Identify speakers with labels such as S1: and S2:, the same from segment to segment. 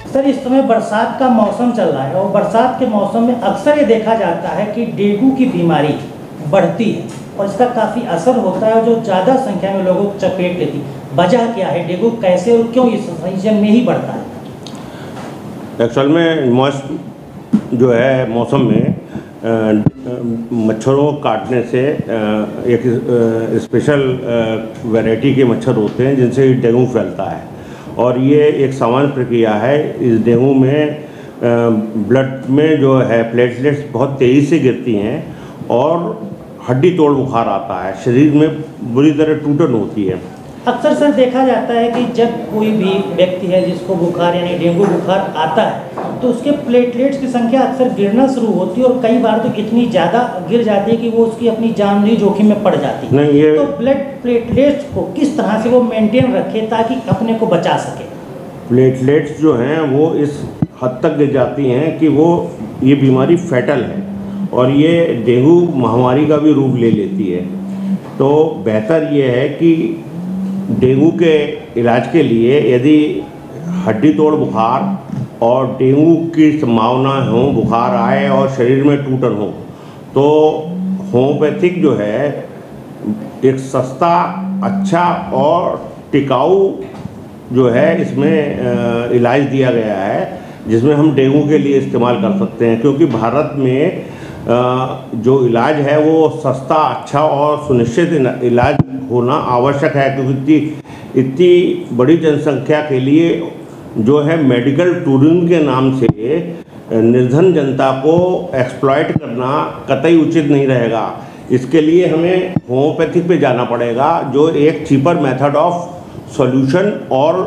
S1: Sir, इस समय बरसात का मौसम चल रहा है और बरसात के मौसम में अक्सर ये देखा जाता है कि डेंगू की बीमारी बढ़ती है और इसका काफ़ी असर होता है जो ज़्यादा संख्या में लोगों को चपेट लेती है। वजह क्या है? डेंगू कैसे और क्यों इस सीजन में ही बढ़ता है?
S2: एक्चुअल में जो है मौसम में मच्छरों को काटने से एक स्पेशल वैरायटी के मच्छर होते हैं जिनसे डेंगू फैलता है और ये एक सामान्य प्रक्रिया है। इस डेंगू में ब्लड में जो है प्लेटलेट्स बहुत तेज़ी से गिरती हैं और हड्डी तोड़ बुखार आता है, शरीर में बुरी तरह टूटन होती है।
S1: अक्सर सर देखा जाता है कि जब कोई भी व्यक्ति है जिसको बुखार यानी डेंगू बुखार आता है तो उसके प्लेटलेट्स की संख्या अक्सर गिरना शुरू होती है और कई बार तो इतनी ज़्यादा गिर जाती है कि वो उसकी अपनी जान भी जोखिम में पड़ जाती है।
S2: नहीं, ये
S1: तो ब्लड प्लेटलेट्स को किस तरह से वो मेंटेन रखे ताकि अपने को बचा सके?
S2: प्लेटलेट्स जो हैं वो इस हद तक गिर जाती हैं कि ये बीमारी फैटल है और ये डेंगू महामारी का भी रूप ले लेती है। तो बेहतर ये है कि डेंगू के इलाज के लिए यदि हड्डी तोड़ बुखार और डेंगू की संभावना हो, बुखार आए और शरीर में टूटन हो, तो होम्योपैथिक जो है एक सस्ता, अच्छा और टिकाऊ जो है इसमें इलाज दिया गया है जिसमें हम डेंगू के लिए इस्तेमाल कर सकते हैं। क्योंकि भारत में जो इलाज है वो सस्ता, अच्छा और सुनिश्चित इलाज होना आवश्यक है, क्योंकि इतनी बड़ी जनसंख्या के लिए जो है मेडिकल टूरिज्म के नाम से निर्धन जनता को एक्सप्लॉइट करना कतई उचित नहीं रहेगा। इसके लिए हमें होम्योपैथिक पे जाना पड़ेगा जो एक चीपर मेथड ऑफ सॉल्यूशन और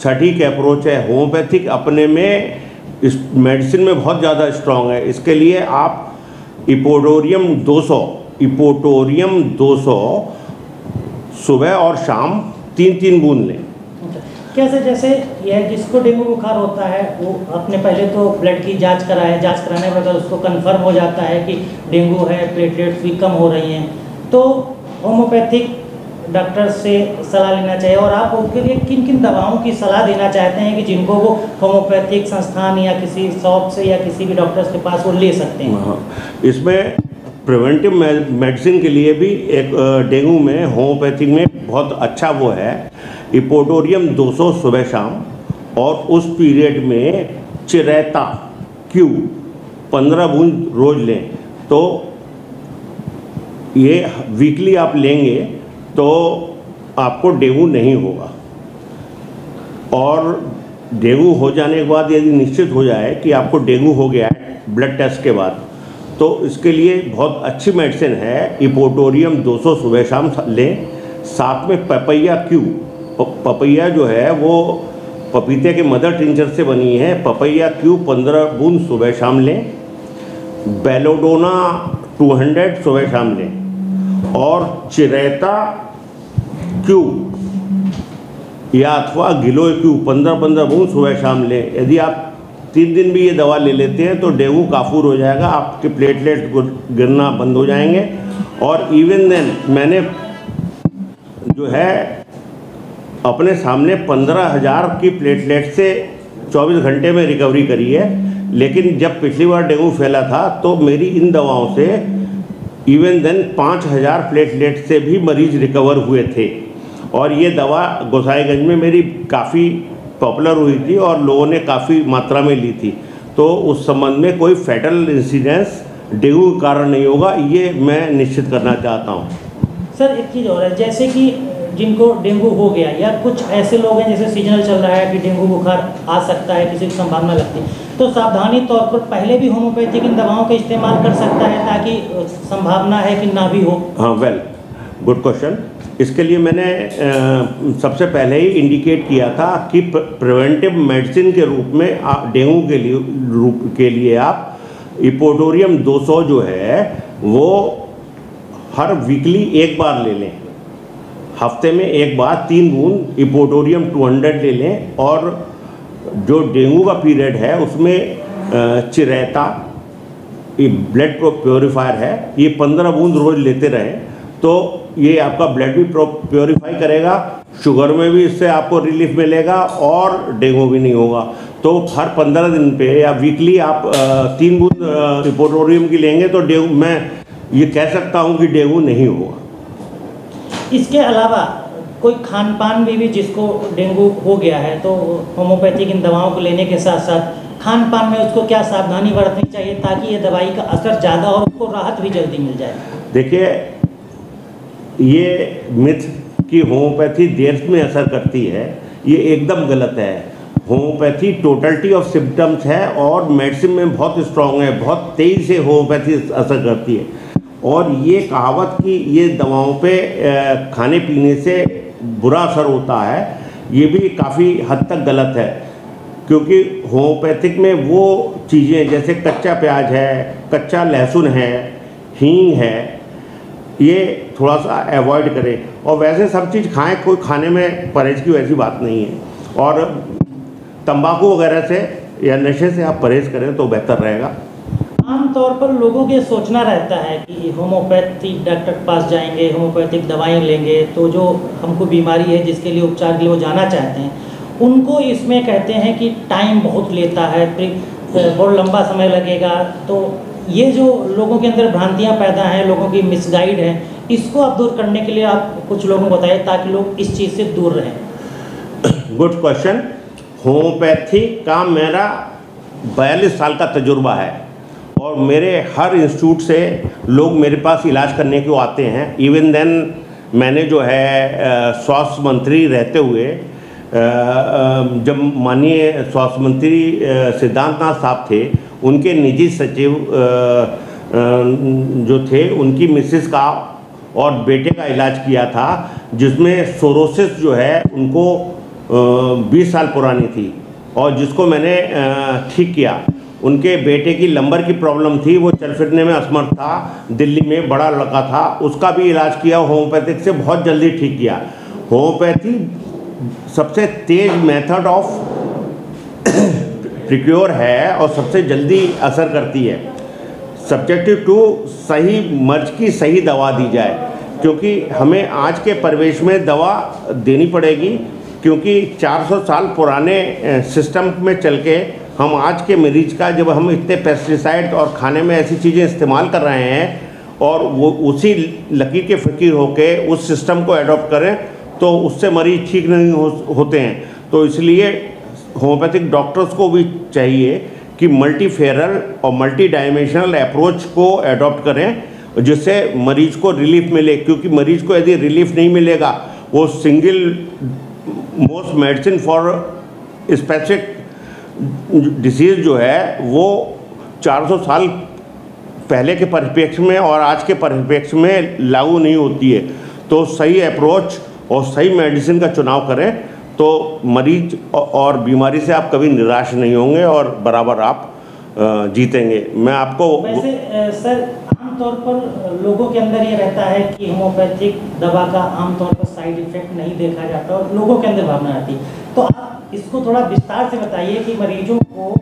S2: सटीक अप्रोच है। होम्योपैथिक अपने में इस मेडिसिन में बहुत ज़्यादा स्ट्रॉन्ग है। इसके लिए आप इपोटोरियम 200 सुबह और शाम 3-3 बूंद लें।
S1: कैसे? जैसे यह जिसको डेंगू बुखार होता है वो अपने पहले तो ब्लड की जांच कराए, जांच कराने के बाद उसको कंफर्म हो जाता है कि डेंगू है, प्लेटलेट्स भी कम हो रही हैं, तो होम्योपैथिक डॉक्टर से सलाह लेना चाहिए। और आप उसके लिए किन किन दवाओं की सलाह देना चाहते हैं कि जिनको वो होम्योपैथिक संस्थान या किसी शॉप से या किसी भी डॉक्टर्स के पास वो ले सकते हैं?
S2: हाँ, इसमें प्रिवेंटिव मेडिसिन के लिए भी एक डेंगू में होम्योपैथिक में बहुत अच्छा वो है इपोटोरियम 200 सुबह शाम और उस पीरियड में चिरेता क्यू 15 बूंद रोज लें। तो ये वीकली आप लेंगे तो आपको डेंगू नहीं होगा। और डेंगू हो जाने के बाद यदि निश्चित हो जाए कि आपको डेंगू हो गया है ब्लड टेस्ट के बाद, तो इसके लिए बहुत अच्छी मेडिसिन है इपोटोरियम 200 सुबह शाम लें। साथ में पपैया क्यू, पपैया जो है वो पपीते के मदर टिंचर से बनी है। पपैया क्यू 15 बूंद सुबह शाम लें। बेलोडोना 200 सुबह शाम लें और चिरेता क्यू या अथवा गिलो क्यू 15-15 बूंद सुबह शाम लें। यदि आप 3 दिन भी ये दवा ले लेते हैं तो डेंगू काफूर हो जाएगा, आपके प्लेटलेट गिरना बंद हो जाएंगे। और इवन देन मैंने जो है अपने सामने 15,000 की प्लेटलेट से 24 घंटे में रिकवरी करी है। लेकिन जब पिछली बार डेंगू फैला था तो मेरी इन दवाओं से इवन देन 5,000 प्लेटलेट से भी मरीज रिकवर हुए थे। और ये दवा गोसाईगंज में मेरी काफ़ी पॉपुलर हुई थी और लोगों ने काफ़ी मात्रा में ली थी। तो उस संबंध में कोई फैटल इंसिडेंस डेंगू के कारण नहीं होगा, ये मैं निश्चित करना चाहता हूँ।
S1: सर, एक चीज़ और है, जैसे कि जिनको डेंगू हो गया या कुछ ऐसे लोग हैं जैसे सीजनल चल रहा है कि डेंगू बुखार आ सकता है, किसी की संभावना लगती है, तो सावधानी तौर पर पहले भी होम्योपैथिक इन दवाओं का इस्तेमाल कर सकता है ताकि संभावना है कि ना भी हो? हाँ,
S2: वेल गुड क्वेश्चन। इसके लिए मैंने सबसे पहले ही इंडिकेट किया था कि प्रिवेंटिव मेडिसिन के रूप में डेंगू के लिए आप इपोटोरियम 200 जो है वो हर वीकली एक बार ले लें। हफ्ते में एक बार 3 बूंद इपोटोरियम 200 ले लें। और जो डेंगू का पीरियड है उसमें चिरेता, ये ब्लड प्योरीफायर है, ये 15 बूंद रोज लेते रहें तो ये आपका ब्लड भी प्योरीफाई करेगा, शुगर में भी इससे आपको रिलीफ मिलेगा और डेंगू भी नहीं होगा। तो हर 15 दिन पे या वीकली आप 3 बूंद रिपोर्टोरियम की लेंगे तो डेंगू, मैं ये कह सकता हूँ कि डेंगू नहीं होगा।
S1: इसके अलावा कोई खान पान में भी जिसको डेंगू हो गया है तो होम्योपैथिक इन दवाओं को लेने के साथ साथ खान पान में उसको क्या सावधानी बरतनी चाहिए ताकि ये दवाई का असर ज़्यादा और उसको राहत भी जल्दी मिल जाए?
S2: देखिए, ये मिथ कि होम्योपैथी देर में असर करती है, ये एकदम गलत है। होम्योपैथी टोटलिटी ऑफ सिम्टम्स है और मेडिसिन में बहुत स्ट्रॉन्ग है, बहुत तेज़ी से होम्योपैथी असर करती है। और ये कहावत कि ये दवाओं पे खाने पीने से बुरा असर होता है, ये भी काफ़ी हद तक गलत है, क्योंकि होम्योपैथिक में वो चीज़ें जैसे कच्चा प्याज है, कच्चा लहसुन है, हींग है, ये थोड़ा सा अवॉइड करें। और वैसे सब चीज़ खाएं, कोई खाने में परहेज की वैसी बात नहीं है। और तंबाकू वगैरह से या नशे से आप परहेज करें तो बेहतर रहेगा।
S1: आमतौर पर लोगों के सोचना रहता है कि होम्योपैथिक डॉक्टर के पास जाएंगे, होम्योपैथिक दवाएं लेंगे तो जो हमको बीमारी है जिसके लिए उपचार के लिए वो जाना चाहते हैं, उनको इसमें कहते हैं कि टाइम बहुत लेता है, बहुत लंबा समय लगेगा। तो ये जो लोगों के अंदर भ्रांतियाँ पैदा हैं, लोगों की मिसगाइड है, इसको आप दूर करने के लिए आप कुछ लोगों को बताइए ताकि लोग इस चीज़ से दूर रहें।
S2: Good question. होम्योपैथी का मेरा 42 साल का तजुर्बा है और मेरे हर इंस्टीट्यूट से लोग मेरे पास इलाज करने को आते हैं। इवन देन मैंने जो है स्वास्थ्य मंत्री रहते हुए, जब माननीय स्वास्थ्य मंत्री सिद्धार्थनाथ साहब थे, उनके निजी सचिव जो थे, उनकी मिसेस का और बेटे का इलाज किया था, जिसमें सोरोसिस जो है उनको 20 साल पुरानी थी और जिसको मैंने ठीक किया। उनके बेटे की लंबर की प्रॉब्लम थी, वो चल फिरने में असमर्थ था, दिल्ली में बड़ा लड़का था, उसका भी इलाज किया होम्योपैथिक से, बहुत जल्दी ठीक किया। होम्योपैथी सबसे तेज मेथड ऑफ प्रिक्योर है और सबसे जल्दी असर करती है, सब्जेक्टिव टू सही मर्ज की सही दवा दी जाए। क्योंकि हमें आज के परिवेश में दवा देनी पड़ेगी, क्योंकि 400 साल पुराने सिस्टम में चल के हम आज के मरीज का, जब हम इतने पेस्टिसाइड और खाने में ऐसी चीज़ें इस्तेमाल कर रहे हैं और वो उसी लकीर के फ़कीर होके उस सिस्टम को एडॉप्ट करें तो उससे मरीज ठीक नहीं होते हैं। तो इसलिए होम्योपैथिक डॉक्टर्स को भी चाहिए कि मल्टीफेरल और मल्टी डायमेंशनल अप्रोच को एडॉप्ट करें, जिससे मरीज को रिलीफ मिले। क्योंकि मरीज को यदि रिलीफ नहीं मिलेगा, वो single most medicine for specific disease जो है वो 400 साल पहले के परिप्रेक्ष्य में और आज के परिप्रेक्ष्य में लागू नहीं होती है। तो सही अप्रोच और सही मेडिसिन का चुनाव करें तो मरीज और बीमारी से आप कभी निराश नहीं होंगे और बराबर आप जीतेंगे। मैं आपको
S1: वैसे सर, आमतौर पर लोगों के अंदर ये रहता है कि होम्योपैथिक दवा का आमतौर पर साइड इफेक्ट नहीं देखा जाता और लोगों के अंदर भावना आती है, तो आप इसको थोड़ा विस्तार से बताइए कि मरीजों को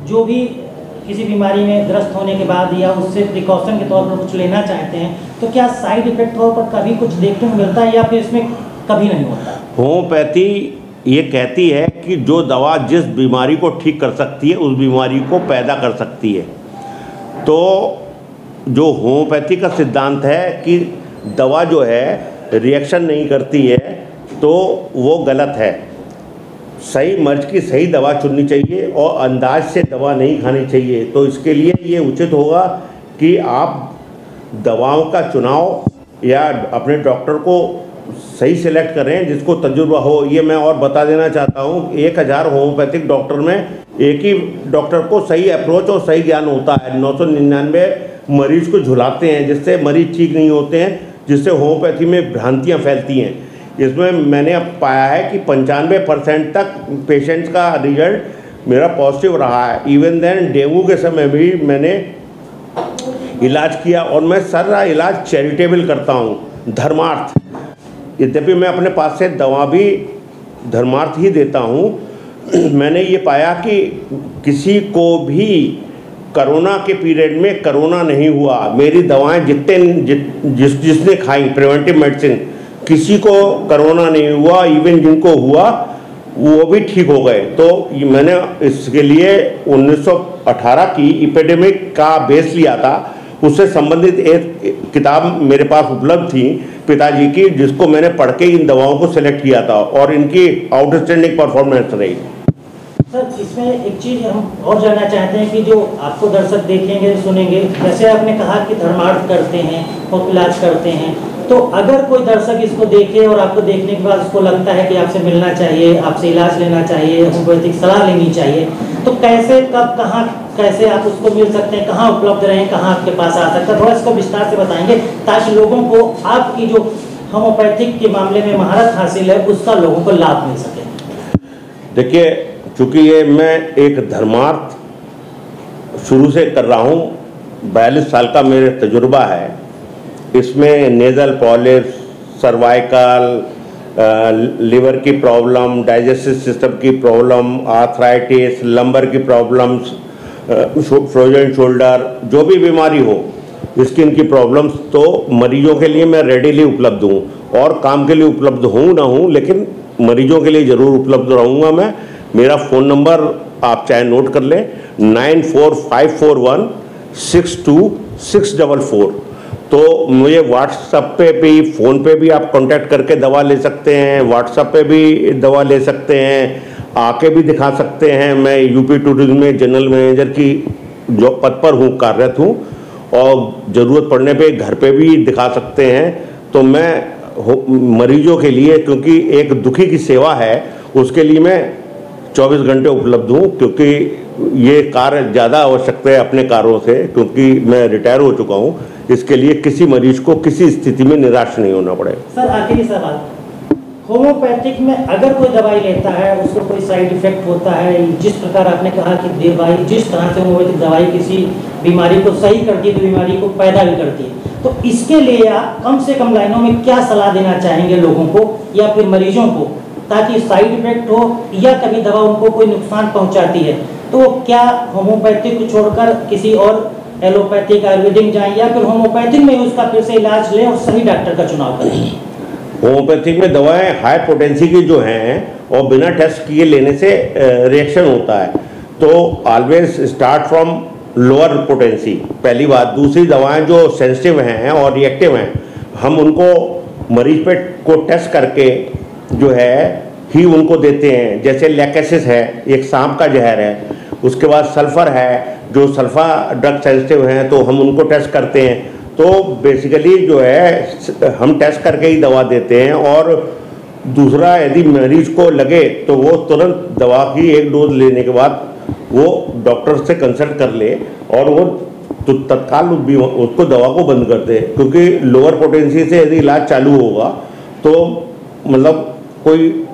S1: जो भी किसी बीमारी में ग्रस्त होने के बाद या उससे प्रिकॉशन के तौर पर कुछ लेना चाहते हैं, तो क्या साइड इफेक्ट तौर पर कभी कुछ देखने को मिलता है या फिर इसमें कभी नहीं होता?
S2: होम्योपैथी ये कहती है कि जो दवा जिस बीमारी को ठीक कर सकती है उस बीमारी को पैदा कर सकती है। तो जो होम्योपैथी का सिद्धांत है कि दवा जो है रिएक्शन नहीं करती है, तो वो गलत है। सही मर्ज की सही दवा चुननी चाहिए और अंदाज से दवा नहीं खानी चाहिए। तो इसके लिए ये उचित होगा कि आप दवाओं का चुनाव या अपने डॉक्टर को सही सिलेक्ट करें जिसको तजुर्बा हो। ये मैं और बता देना चाहता हूँ, 1000 होम्योपैथिक डॉक्टर में एक ही डॉक्टर को सही अप्रोच और सही ज्ञान होता है। 999 मरीज को झुलाते हैं जिससे मरीज ठीक नहीं होते हैं, जिससे होम्योपैथी में भ्रांतियाँ फैलती हैं। इसमें मैंने अब पाया है कि 95% तक पेशेंट्स का रिजल्ट मेरा पॉजिटिव रहा है। इवन देन डेंगू के समय भी मैंने इलाज किया और मैं सारा इलाज चैरिटेबल करता हूँ, धर्मार्थ। यद्यपि मैं अपने पास से दवा भी धर्मार्थ ही देता हूँ। मैंने ये पाया कि किसी को भी कोरोना के पीरियड में कोरोना नहीं हुआ, मेरी दवाएं जिसने खाई प्रिवेंटिव मेडिसिन, किसी को कोरोना नहीं हुआ, इवन जिनको हुआ वो भी ठीक हो गए। तो मैंने इसके लिए 1918 की एपिडेमिक का बेस लिया था, उससे संबंधित एक किताब मेरे पास उपलब्ध थी पिताजी की, जिसको मैंने पढ़ के इन दवाओं को सिलेक्ट किया था और इनकी आउटस्टैंडिंग परफॉर्मेंस रही।
S1: सर, इसमें एक चीज़ हम और जानना चाहते हैं कि जो आपको दर्शक देखेंगे सुनेंगे, जैसे आपने कहा कि धर्मार्थ करते हैं और इलाज करते हैं, तो अगर कोई दर्शक इसको देखे और आपको देखने के बाद उसको लगता है कि आपसे मिलना चाहिए, आपसे इलाज लेना चाहिए, होम्योपैथिक सलाह लेनी चाहिए, तो कैसे, कब, कहाँ, कैसे आप उसको मिल सकते हैं, कहाँ उपलब्ध रहें, कहाँ आपके पास आ सकता है, थोड़ा इसको विस्तार से बताएंगे ताकि लोगों को आपकी जो होम्योपैथिक के मामले में महारत हासिल है उसका लोगों को लाभ मिल सके।
S2: देखिए, चूँकि ये मैं एक धर्मार्थ शुरू से कर रहा हूँ, 42 साल का मेरा तजुर्बा है, इसमें नेज़ल पॉलिप्स, सर्वाइकल, लिवर की प्रॉब्लम, डाइजेस्टिव सिस्टम की प्रॉब्लम, आर्थराइटिस, लंबर की प्रॉब्लम्स, फ्रोजन शोल्डर, जो भी बीमारी हो, स्किन की प्रॉब्लम्स, तो मरीजों के लिए मैं रेडीली उपलब्ध हूँ और काम के लिए उपलब्ध हूँ ना हूँ, लेकिन मरीजों के लिए ज़रूर उपलब्ध रहूँगा मैं। मेरा फ़ोन नंबर आप चाहे नोट कर लें, 9454162644। तो मुझे व्हाट्सएप पे भी, फ़ोन पे भी आप कांटेक्ट करके दवा ले सकते हैं, व्हाट्सएप पे भी दवा ले सकते हैं, आके भी दिखा सकते हैं। मैं यूपी टूरिज्म में जनरल मैनेजर की जो पद पर हूँ, कार्यरत हूँ, और ज़रूरत पड़ने पे घर पे भी दिखा सकते हैं। तो मैं मरीजों के लिए, क्योंकि एक दुखी की सेवा है, उसके लिए मैं 24 घंटे उपलब्ध हूँ, क्योंकि ये कार्य ज़्यादा आवश्यकता है अपने कार्यों से, क्योंकि मैं रिटायर हो चुका हूँ। इसके लिए किसी मरीज को किसी स्थिति में निराश नहीं होना पड़े।
S1: सर, आखिरी सवाल, होम्योपैथिक में अगर कोई दवाई लेता है उसको कोई साइड इफेक्ट होता है, जिस प्रकार आपने कहा कि दवाई, जिस तरह से होम्योपैथिक दवाई किसी बीमारी को सही करती है तो बीमारी को पैदा भी करती है, तो इसके लिए आप कम से कम लाइनों में क्या सलाह देना चाहेंगे लोगों को या फिर मरीजों को, ताकि साइड इफेक्ट हो या कभी दवा उनको कोई नुकसान पहुंचाती है तो क्या होम्योपैथिक को छोड़कर किसी और एलोपैथिक, आयुर्वेदिक जाएं या फिर होम्योपैथिक में उसका फिर से इलाज लें और सही डॉक्टर का चुनाव करें?
S2: होम्योपैथिक में दवाएं हाई पोटेंसी की जो हैं और बिना टेस्ट किए लेने से रिएक्शन होता है, तो always start from lower potency, पहली बात। दूसरी, दवाएं जो सेंसिटिव हैं और रिएक्टिव हैं, हम उनको मरीज पे को टेस्ट करके जो है ही उनको देते हैं। जैसे लैकेसिस है, एक सांप का जहर है, उसके बाद सल्फर है, जो सल्फा ड्रग सेंसिटिव हैं, तो हम उनको टेस्ट करते हैं। तो बेसिकली जो है हम टेस्ट करके ही दवा देते हैं। और दूसरा, यदि मरीज को लगे तो वो तुरंत दवा की एक डोज लेने के बाद वो डॉक्टर से कंसल्ट कर ले और वो तो तत्काल उसको दवा को बंद कर दे, क्योंकि लोअर पोटेंसी से यदि इलाज चालू होगा तो मतलब कोई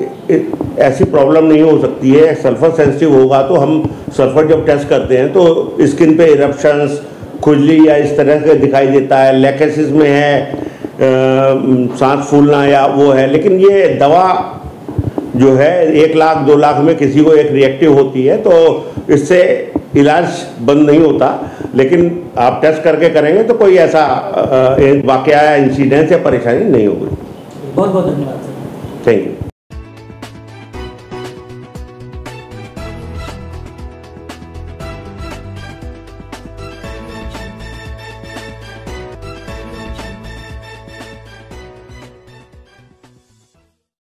S2: ऐसी प्रॉब्लम नहीं हो सकती है। सल्फर सेंसिटिव होगा तो हम सल्फर जब टेस्ट करते हैं तो स्किन पे इरप्शंस, खुजली या इस तरह से दिखाई देता है। लैकेसिस में है सांस फूलना या वो है, लेकिन ये दवा जो है 1 लाख 2 लाख में किसी को एक रिएक्टिव होती है, तो इससे इलाज बंद नहीं होता। लेकिन आप टेस्ट करके करेंगे तो कोई ऐसा वाकया, इंसिडेंस या परेशानी नहीं होगी।
S1: बहुत बहुत धन्यवाद सर।
S2: Thank you.